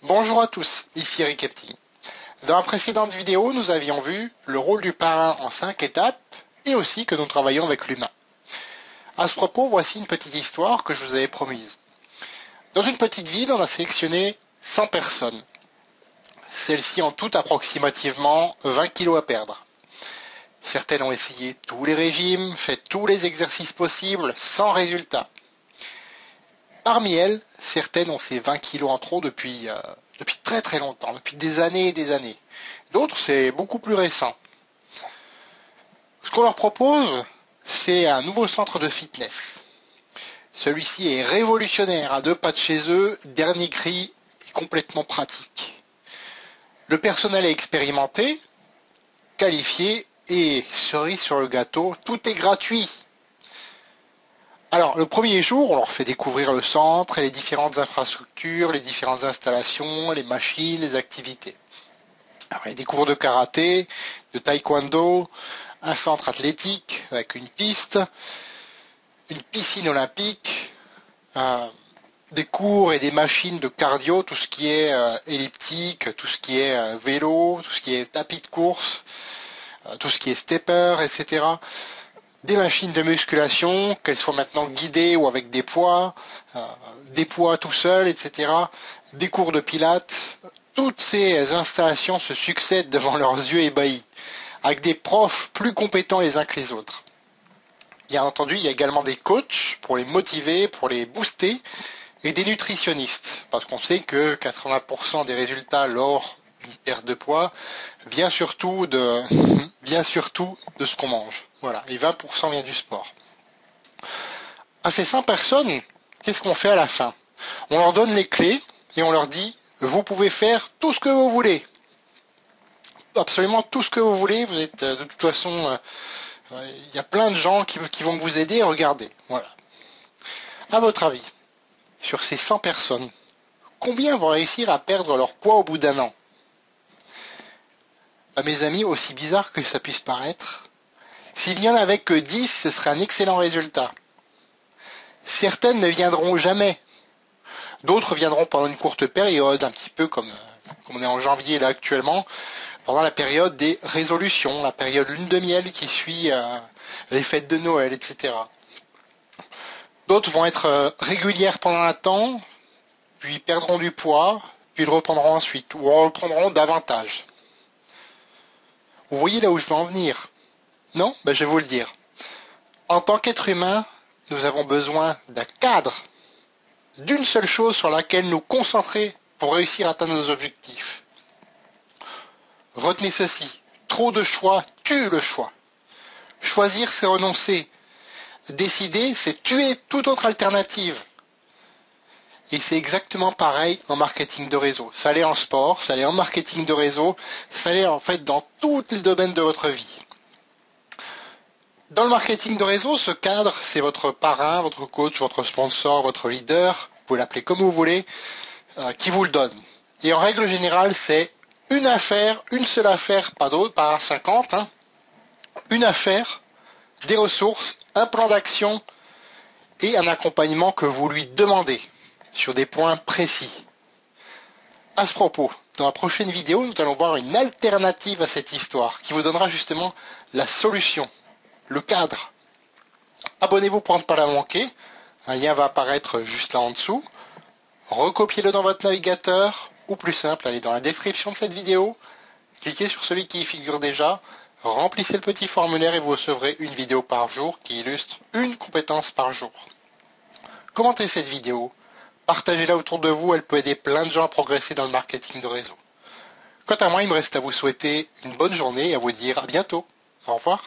Bonjour à tous, ici Eric Epting. Dans la précédente vidéo, nous avions vu le rôle du parrain en 5 étapes et aussi que nous travaillons avec l'humain. À ce propos, voici une petite histoire que je vous avais promise. Dans une petite ville, on a sélectionné 100 personnes. Celles-ci ont toutes approximativement 20 kilos à perdre. Certaines ont essayé tous les régimes, fait tous les exercices possibles, sans résultat. Parmi elles, certaines ont ces 20 kilos en trop depuis très très longtemps, depuis des années et des années. D'autres, c'est beaucoup plus récent. Ce qu'on leur propose, c'est un nouveau centre de fitness. Celui-ci est révolutionnaire, à 2 pas de chez eux, dernier cri et complètement pratique. Le personnel est expérimenté, qualifié et cerise sur le gâteau, tout est gratuit. Alors, le premier jour, on leur fait découvrir le centre et les différentes infrastructures, les différentes installations, les machines, les activités. Alors, il y a des cours de karaté, de taekwondo, un centre athlétique avec une piste, une piscine olympique, des cours et des machines de cardio, tout ce qui est elliptique, tout ce qui est vélo, tout ce qui est tapis de course, tout ce qui est stepper, etc. Des machines de musculation, qu'elles soient maintenant guidées ou avec des poids tout seuls, etc. Des cours de pilates. Toutes ces installations se succèdent devant leurs yeux ébahis, avec des profs plus compétents les uns que les autres. Bien entendu, il y a également des coachs pour les motiver, pour les booster, et des nutritionnistes, parce qu'on sait que 80% des résultats lors d'une perte de poids vient surtout de ce qu'on mange. Voilà, et 20% vient du sport. À ces 100 personnes, qu'est-ce qu'on fait à la fin? On leur donne les clés et on leur dit, vous pouvez faire tout ce que vous voulez. Absolument tout ce que vous voulez. Vous êtes de toute façon, il y a plein de gens qui vont vous aider. Regardez, voilà. À votre avis, sur ces 100 personnes, combien vont réussir à perdre leur poids au bout d'un an? Mes amis, aussi bizarre que ça puisse paraître, s'il n'y en avait que 10, ce serait un excellent résultat. Certaines ne viendront jamais. D'autres viendront pendant une courte période, un petit peu comme on est en janvier là actuellement, pendant la période des résolutions, la période lune de miel qui suit les fêtes de Noël, etc. D'autres vont être régulières pendant un temps, puis perdront du poids, puis le reprendront ensuite, ou en reprendront davantage. Vous voyez là où je veux en venir? Non? Je vais vous le dire. En tant qu'être humain, nous avons besoin d'un cadre, d'une seule chose sur laquelle nous concentrer pour réussir à atteindre nos objectifs. Retenez ceci, trop de choix tue le choix. Choisir, c'est renoncer. Décider, c'est tuer toute autre alternative. Et c'est exactement pareil en marketing de réseau. Ça l'est en sport, ça l'est en marketing de réseau, ça l'est en fait dans tous les domaines de votre vie. Dans le marketing de réseau, ce cadre, c'est votre parrain, votre coach, votre sponsor, votre leader, vous pouvez l'appeler comme vous voulez, qui vous le donne. Et en règle générale, c'est une affaire, une seule affaire, pas d'autre, pas 50, une affaire, des ressources, un plan d'action et un accompagnement que vous lui demandez sur des points précis. À ce propos, dans la prochaine vidéo, nous allons voir une alternative à cette histoire qui vous donnera justement la solution, le cadre. Abonnez-vous pour ne pas la manquer. Un lien va apparaître juste là en dessous. Recopiez-le dans votre navigateur ou plus simple, allez dans la description de cette vidéo, cliquez sur celui qui y figure déjà, remplissez le petit formulaire et vous recevrez une vidéo par jour qui illustre une compétence par jour. Commentez cette vidéo, partagez-la autour de vous, elle peut aider plein de gens à progresser dans le marketing de réseau. Quant à moi, il me reste à vous souhaiter une bonne journée et à vous dire à bientôt. Au revoir.